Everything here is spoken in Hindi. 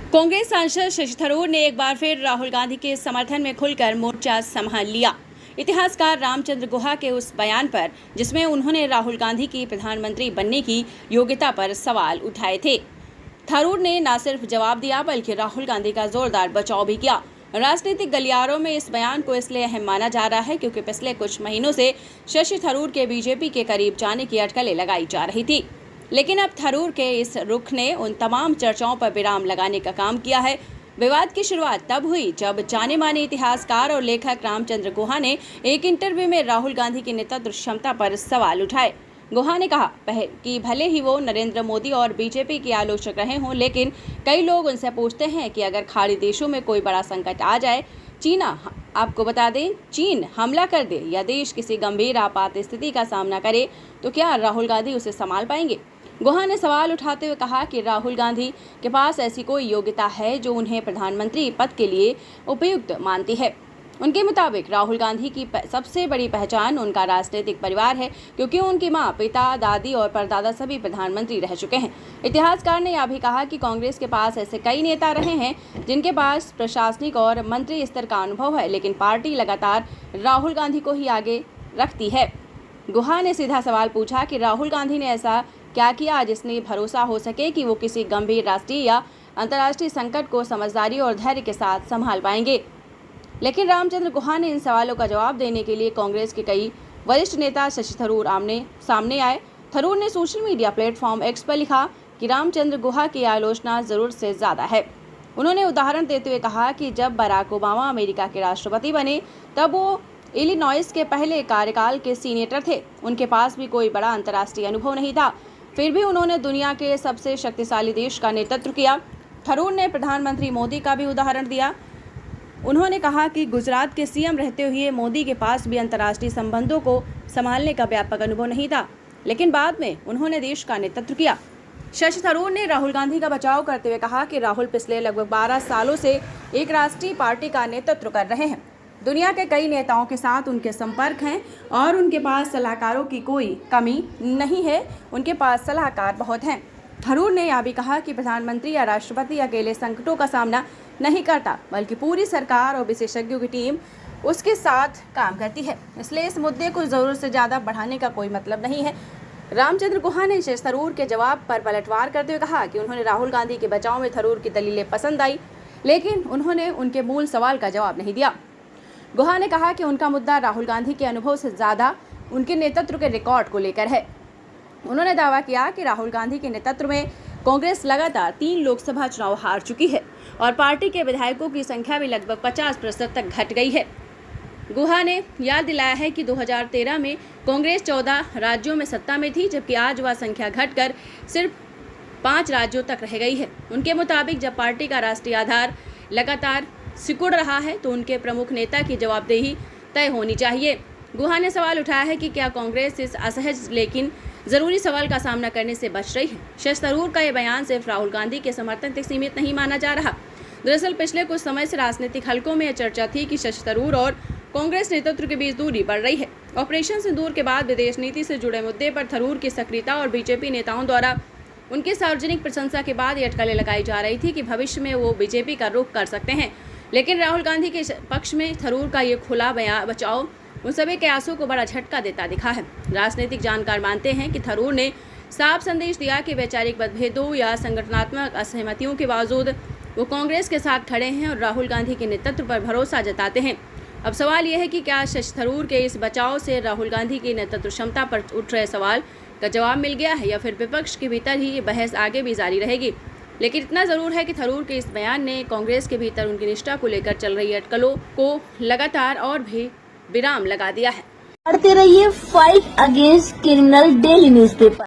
कांग्रेस सांसद शशि थरूर ने एक बार फिर राहुल गांधी के समर्थन में खुलकर मोर्चा संभाल लिया। इतिहासकार रामचंद्र गुहा के उस बयान पर जिसमें उन्होंने राहुल गांधी की प्रधानमंत्री बनने की योग्यता पर सवाल उठाए थे, थरूर ने न सिर्फ जवाब दिया बल्कि राहुल गांधी का जोरदार बचाव भी किया। राजनीतिक गलियारों में इस बयान को इसलिए अहम माना जा रहा है क्योंकि पिछले कुछ महीनों से शशि थरूर के बीजेपी के करीब जाने की अटकलें लगाई जा रही थी, लेकिन अब थरूर के इस रुख ने उन तमाम चर्चाओं पर विराम लगाने का काम किया है। विवाद की शुरुआत तब हुई जब जाने माने इतिहासकार और लेखक रामचंद्र गुहा ने एक इंटरव्यू में राहुल गांधी की नेतृत्व क्षमता पर सवाल उठाए। गुहा ने कहा कि भले ही वो नरेंद्र मोदी और बीजेपी के आलोचक रहे हों, लेकिन कई लोग उनसे पूछते हैं कि अगर खाड़ी देशों में कोई बड़ा संकट आ जाए, आपको बता दें, चीन हमला कर दे या देश किसी गंभीर आपात स्थिति का सामना करे, तो क्या राहुल गांधी उसे संभाल पाएंगे? गुहा ने सवाल उठाते हुए कहा कि राहुल गांधी के पास ऐसी कोई योग्यता है जो उन्हें प्रधानमंत्री पद के लिए उपयुक्त मानती है। उनके मुताबिक राहुल गांधी की सबसे बड़ी पहचान उनका राजनीतिक परिवार है, क्योंकि उनकी मां, पिता, दादी और परदादा सभी प्रधानमंत्री रह चुके हैं। इतिहासकार ने यह भी कहा कि कांग्रेस के पास ऐसे कई नेता रहे हैं जिनके पास प्रशासनिक और मंत्री स्तर का अनुभव है, लेकिन पार्टी लगातार राहुल गांधी को ही आगे रखती है। गुहा ने सीधा सवाल पूछा कि राहुल गांधी ने ऐसा क्या किया जिसने भरोसा हो सके कि वो किसी गंभीर राष्ट्रीय या अंतर्राष्ट्रीय संकट को समझदारी और धैर्य के साथ संभाल पाएंगे। लेकिन रामचंद्र गुहा ने इन सवालों का जवाब देने के लिए कांग्रेस के कई वरिष्ठ नेता शशि थरूर सामने आए। थरूर ने सोशल मीडिया प्लेटफॉर्म एक्स पर लिखा कि रामचंद्र गुहा की आलोचना जरूरत से ज्यादा है। उन्होंने उदाहरण देते हुए कहा कि जब बराक ओबामा अमेरिका के राष्ट्रपति बने तब वो इलिनॉइस के पहले कार्यकाल के सीनेटर थे। उनके पास भी कोई बड़ा अंतर्राष्ट्रीय अनुभव नहीं था, फिर भी उन्होंने दुनिया के सबसे शक्तिशाली देश का नेतृत्व किया। थरूर ने प्रधानमंत्री मोदी का भी उदाहरण दिया। उन्होंने कहा कि गुजरात के सीएम रहते हुए मोदी के पास भी अंतर्राष्ट्रीय संबंधों को संभालने का व्यापक अनुभव नहीं था, लेकिन बाद में उन्होंने देश का नेतृत्व किया। शशि थरूर ने राहुल गांधी का बचाव करते हुए कहा कि राहुल पिछले लगभग 12 सालों से एक राष्ट्रीय पार्टी का नेतृत्व कर रहे हैं। दुनिया के कई नेताओं के साथ उनके संपर्क हैं और उनके पास सलाहकारों की कोई कमी नहीं है, उनके पास सलाहकार बहुत हैं। थरूर ने यह भी कहा कि प्रधानमंत्री या राष्ट्रपति अकेले संकटों का सामना नहीं करता, बल्कि पूरी सरकार और विशेषज्ञों की टीम उसके साथ काम करती है। इसलिए इस मुद्दे को ज़रूरत से ज़्यादा बढ़ाने का कोई मतलब नहीं है। रामचंद्र गुहा ने शशि थरूर के जवाब पर पलटवार करते हुए कहा कि उन्होंने राहुल गांधी के बचाव में थरूर की दलीलें पसंद आई, लेकिन उन्होंने उनके मूल सवाल का जवाब नहीं दिया। गुहा ने कहा कि उनका मुद्दा राहुल गांधी के अनुभव से ज़्यादा उनके नेतृत्व के रिकॉर्ड को लेकर है। उन्होंने दावा किया कि राहुल गांधी के नेतृत्व में कांग्रेस लगातार 3 लोकसभा चुनाव हार चुकी है और पार्टी के विधायकों की संख्या भी लगभग 50% तक घट गई है। गुहा ने याद दिलाया है कि 2013 में कांग्रेस 14 राज्यों में सत्ता में थी, जबकि आज वह संख्या घटकर सिर्फ 5 राज्यों तक रह गई है। उनके मुताबिक जब पार्टी का राष्ट्रीय आधार लगातार सिकुड़ रहा है तो उनके प्रमुख नेता की जवाबदेही तय होनी चाहिए। गुहा ने सवाल उठाया है कि क्या कांग्रेस इस असहज लेकिन जरूरी सवाल का सामना करने से बच रही है। शशि थरूर का यह बयान सिर्फ राहुल गांधी के समर्थन तक सीमित नहीं माना जा रहा। दरअसल पिछले कुछ समय से राजनीतिक हलकों में यह चर्चा थी कि शशि थरूर और कांग्रेस नेतृत्व के बीच दूरी बढ़ रही है। ऑपरेशन सिंदूर के बाद विदेश नीति से जुड़े मुद्दे पर थरूर की सक्रियता और बीजेपी नेताओं द्वारा उनकी सार्वजनिक प्रशंसा के बाद ये अटकलें लगाई जा रही थी कि भविष्य में वो बीजेपी का रुख कर सकते हैं। लेकिन राहुल गांधी के पक्ष में थरूर का ये खुला बचाव उन सभी कयासों को बड़ा झटका देता दिखा है। राजनीतिक जानकार मानते हैं कि थरूर ने साफ संदेश दिया कि वैचारिक मतभेदों या संगठनात्मक असहमतियों के बावजूद वो कांग्रेस के साथ खड़े हैं और राहुल गांधी के नेतृत्व पर भरोसा जताते हैं। अब सवाल यह है कि क्या शशि थरूर के इस बचाव से राहुल गांधी की नेतृत्व क्षमता पर उठ रहे सवाल का जवाब मिल गया है या फिर विपक्ष के भीतर ही ये बहस आगे भी जारी रहेगी। लेकिन इतना ज़रूर है कि थरूर के इस बयान ने कांग्रेस के भीतर उनकी निष्ठा को लेकर चल रही अटकलों को लगातार और भी विराम लगा दिया है। पढ़ते रहिए fight against criminal daily newspaper.